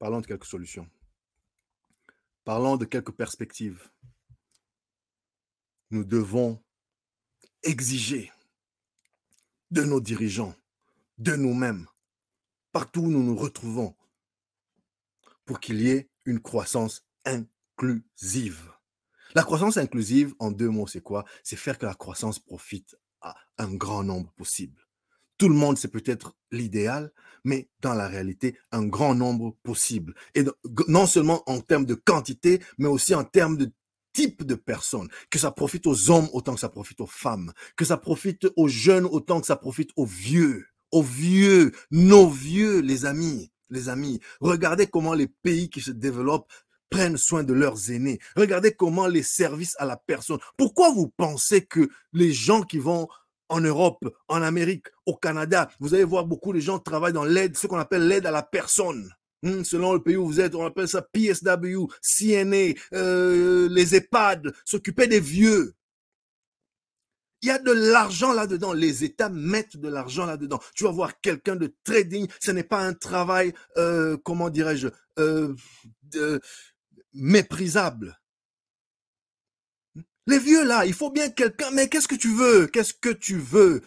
Parlons de quelques solutions. Parlons de quelques perspectives. Nous devons exiger de nos dirigeants, de nous-mêmes, partout où nous nous retrouvons, pour qu'il y ait une croissance inclusive. La croissance inclusive, en 2 mots, c'est quoi? C'est faire que la croissance profite à un grand nombre possible. Tout le monde, c'est peut-être l'idéal, mais dans la réalité, un grand nombre possible. Et non seulement en termes de quantité, mais aussi en termes de type de personnes. Que ça profite aux hommes autant que ça profite aux femmes. Que ça profite aux jeunes autant que ça profite aux vieux. Aux vieux, nos vieux, les amis. Les amis, regardez comment les pays qui se développent prennent soin de leurs aînés. Regardez comment les services à la personne. Pourquoi vous pensez que les gens qui vont en Europe, en Amérique, au Canada, vous allez voir beaucoup de gens travaillent dans l'aide, ce qu'on appelle l'aide à la personne. Selon le pays où vous êtes, on appelle ça PSW, CNA, les EHPAD, s'occuper des vieux. Il y a de l'argent là-dedans. Les États mettent de l'argent là-dedans. Tu vas voir quelqu'un de très digne. Ce n'est pas un travail, comment dirais-je, méprisable. Les vieux là, il faut bien quelqu'un. Mais qu'est-ce que tu veux? Qu'est-ce que tu veux?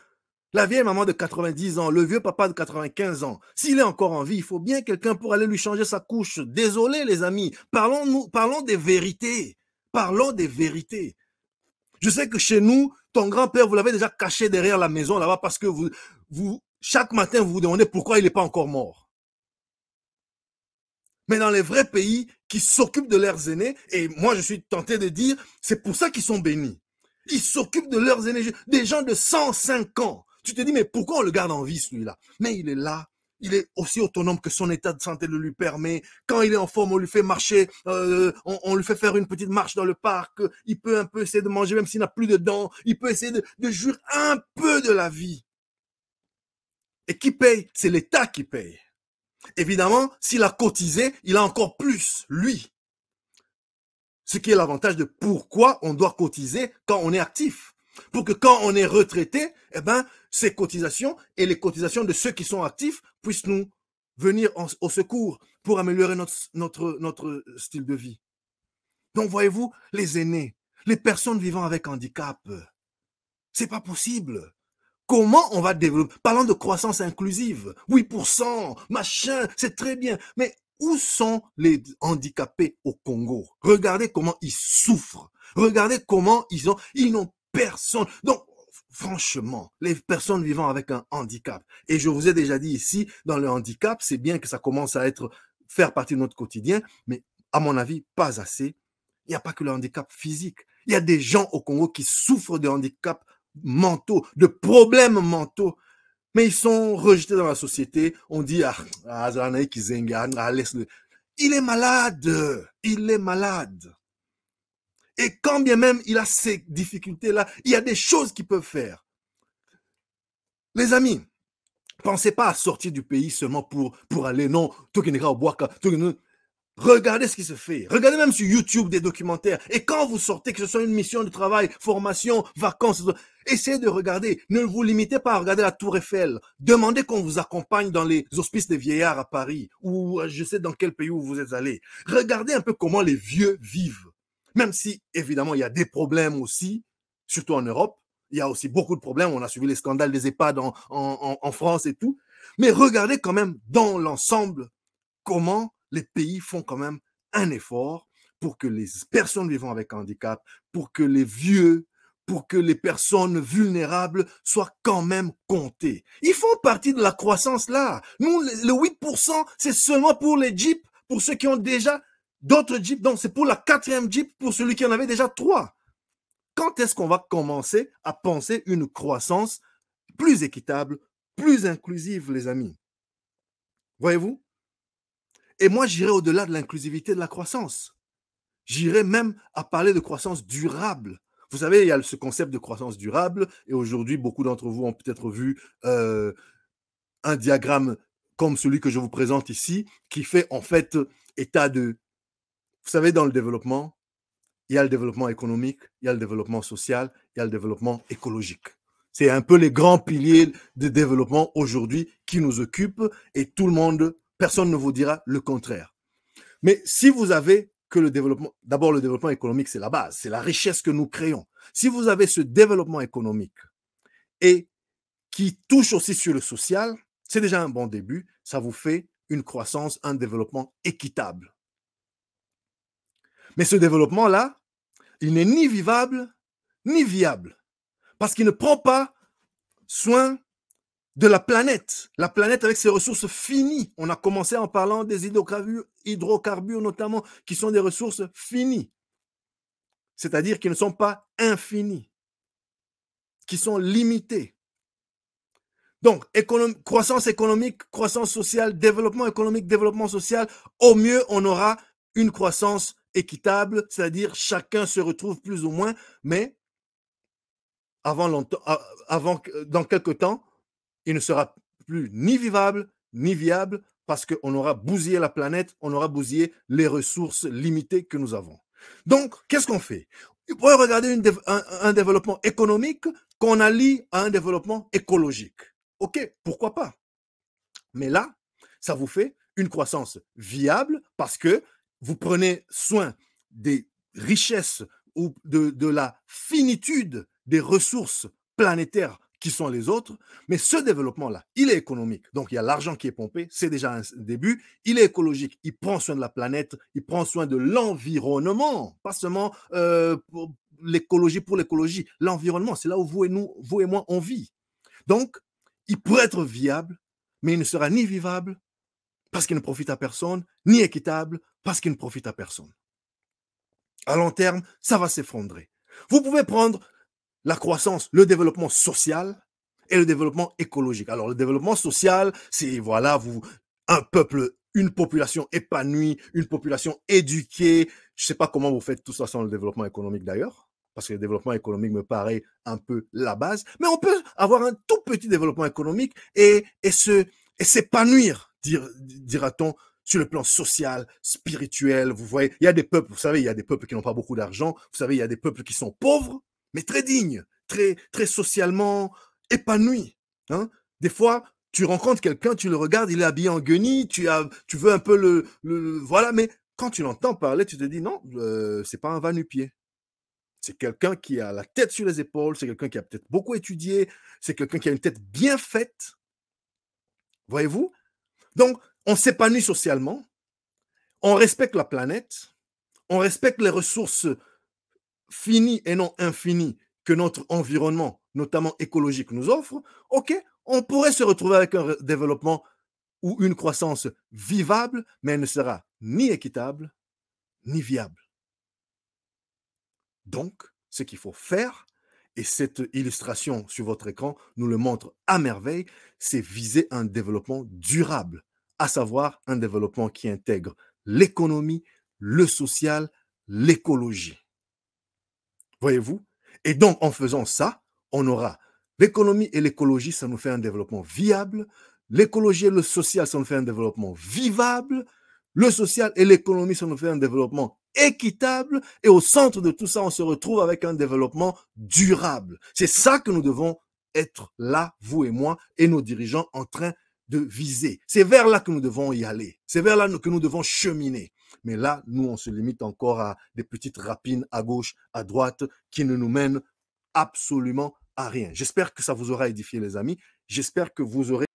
La vieille maman de 90 ans, le vieux papa de 95 ans. S'il est encore en vie, il faut bien quelqu'un pour aller lui changer sa couche. Désolé les amis, parlons des vérités. Parlons des vérités. Je sais que chez nous, ton grand-père, vous l'avez déjà caché derrière la maison là-bas parce que chaque matin, vous vous demandez pourquoi il n'est pas encore mort. Mais dans les vrais pays qui s'occupent de leurs aînés, et moi je suis tenté de dire, c'est pour ça qu'ils sont bénis. Ils s'occupent de leurs aînés, des gens de 105 ans. Tu te dis, mais pourquoi on le garde en vie celui-là? Mais il est là. Il est aussi autonome que son état de santé le lui permet. Quand il est en forme, on lui fait marcher, on lui fait faire une petite marche dans le parc. Il peut un peu essayer de manger, même s'il n'a plus de dents. Il peut essayer de jouir un peu de la vie. Et qui paye? C'est l'État qui paye. Évidemment, s'il a cotisé, il a encore plus, lui. Ce qui est l'avantage de pourquoi on doit cotiser quand on est actif. Pour que quand on est retraité, eh ben, ces cotisations et les cotisations de ceux qui sont actifs puissent nous venir au secours pour améliorer notre style de vie. Donc, voyez-vous, les aînés, les personnes vivant avec handicap, c'est pas possible. Comment on va développer? Parlons de croissance inclusive. 8%, machin, c'est très bien. Mais où sont les handicapés au Congo? Regardez comment ils souffrent. Regardez comment ils n'ont personne. Donc, franchement, les personnes vivant avec un handicap, et je vous ai déjà dit ici, dans le handicap, c'est bien que ça commence à faire partie de notre quotidien, mais à mon avis, pas assez. Il n'y a pas que le handicap physique. Il y a des gens au Congo qui souffrent de handicap mentaux, de problèmes mentaux, mais ils sont rejetés dans la société. On dit, laisse-le. Il est malade, il est malade. Et quand bien même il a ces difficultés-là, il y a des choses qu'il peut faire. Les amis, pensez pas à sortir du pays seulement pour aller, non, regardez ce qui se fait. Regardez même sur YouTube des documentaires. Et quand vous sortez, que ce soit une mission de travail, formation, vacances, essayez de regarder. Ne vous limitez pas à regarder la Tour Eiffel. Demandez qu'on vous accompagne dans les hospices des vieillards à Paris ou je sais dans quel pays où vous êtes allé. Regardez un peu comment les vieux vivent. Même si, évidemment, il y a des problèmes aussi, surtout en Europe. Il y a aussi beaucoup de problèmes. On a suivi les scandales des EHPAD en France et tout. Mais regardez quand même dans l'ensemble comment les pays font quand même un effort pour que les personnes vivant avec handicap, pour que les vieux, pour que les personnes vulnérables soient quand même comptées. Ils font partie de la croissance là. Nous, le 8%, c'est seulement pour les Jeeps, pour ceux qui ont déjà d'autres Jeeps. Donc, c'est pour la 4e Jeep pour celui qui en avait déjà 3. Quand est-ce qu'on va commencer à penser une croissance plus équitable, plus inclusive, les amis? Voyez-vous? Et moi, j'irai au-delà de l'inclusivité de la croissance. J'irai même à parler de croissance durable. Vous savez, il y a ce concept de croissance durable, et aujourd'hui, beaucoup d'entre vous ont peut-être vu un diagramme comme celui que je vous présente ici, qui fait en fait état de... Vous savez, dans le développement, il y a le développement économique, il y a le développement social, il y a le développement écologique. C'est un peu les grands piliers de développement aujourd'hui qui nous occupent, et tout le monde, personne ne vous dira le contraire. Mais si vous avez que le développement, d'abord le développement économique, c'est la base, c'est la richesse que nous créons. Si vous avez ce développement économique et qui touche aussi sur le social, c'est déjà un bon début. Ça vous fait une croissance, un développement équitable. Mais ce développement-là, il n'est ni vivable, ni viable, parce qu'il ne prend pas soin de la planète avec ses ressources finies. On a commencé en parlant des hydrocarbures notamment, qui sont des ressources finies, c'est-à-dire qui ne sont pas infinies, qui sont limitées. Donc, croissance économique, croissance sociale, développement économique, développement social, au mieux, on aura une croissance équitable, c'est-à-dire chacun se retrouve plus ou moins, mais dans quelques temps, il ne sera plus ni vivable, ni viable, parce qu'on aura bousillé la planète, on aura bousillé les ressources limitées que nous avons. Donc, qu'est-ce qu'on fait? On pourrait regarder un développement économique qu'on allie à un développement écologique. OK, pourquoi pas? Mais là, ça vous fait une croissance viable parce que vous prenez soin des richesses ou de la finitude des ressources planétaires qui sont les autres, mais ce développement-là, il est économique. Donc, il y a l'argent qui est pompé, c'est déjà un début. Il est écologique, il prend soin de la planète, il prend soin de l'environnement, pas seulement pour l'écologie. L'environnement, c'est là où vous et moi, on vit. Donc, il pourrait être viable, mais il ne sera ni vivable parce qu'il ne profite à personne, ni équitable parce qu'il ne profite à personne. À long terme, ça va s'effondrer. Vous pouvez prendre la croissance, le développement social et le développement écologique. Alors, le développement social, c'est, voilà, un peuple, une population épanouie, une population éduquée. Je ne sais pas comment vous faites tout ça sans le développement économique d'ailleurs, parce que le développement économique me paraît un peu la base, mais on peut avoir un tout petit développement économique et s'épanouir, dira-t-on, sur le plan social, spirituel. Vous voyez, il y a des peuples, vous savez, il y a des peuples qui n'ont pas beaucoup d'argent, vous savez, il y a des peuples qui sont pauvres, mais très dignes, très socialement épanouis. Hein? Des fois, tu rencontres quelqu'un, tu le regardes, il est habillé en guenille, tu veux un peu voilà, mais quand tu l'entends parler, tu te dis non, c'est pas un va-nu-pied. C'est quelqu'un qui a la tête sur les épaules, c'est quelqu'un qui a peut-être beaucoup étudié, c'est quelqu'un qui a une tête bien faite. Voyez-vous? Donc, on s'épanouit socialement, on respecte la planète, on respecte les ressources finies et non infinies que notre environnement, notamment écologique, nous offre. OK, on pourrait se retrouver avec un développement ou une croissance vivable, mais elle ne sera ni équitable, ni viable. Donc, ce qu'il faut faire, et cette illustration sur votre écran nous le montre à merveille, c'est viser un développement durable, à savoir un développement qui intègre l'économie, le social, l'écologie. Voyez-vous? Et donc, en faisant ça, on aura l'économie et l'écologie, ça nous fait un développement viable. L'écologie et le social, ça nous fait un développement vivable. Le social et l'économie, ça nous fait un développement équitable. Et au centre de tout ça, on se retrouve avec un développement durable. C'est ça que nous devons être là, vous et moi, et nos dirigeants en train de viser. C'est vers là que nous devons y aller. C'est vers là que nous devons cheminer. Mais là, nous, on se limite encore à des petites rapines à gauche, à droite, qui ne nous mènent absolument à rien. J'espère que ça vous aura édifié, les amis. J'espère que vous aurez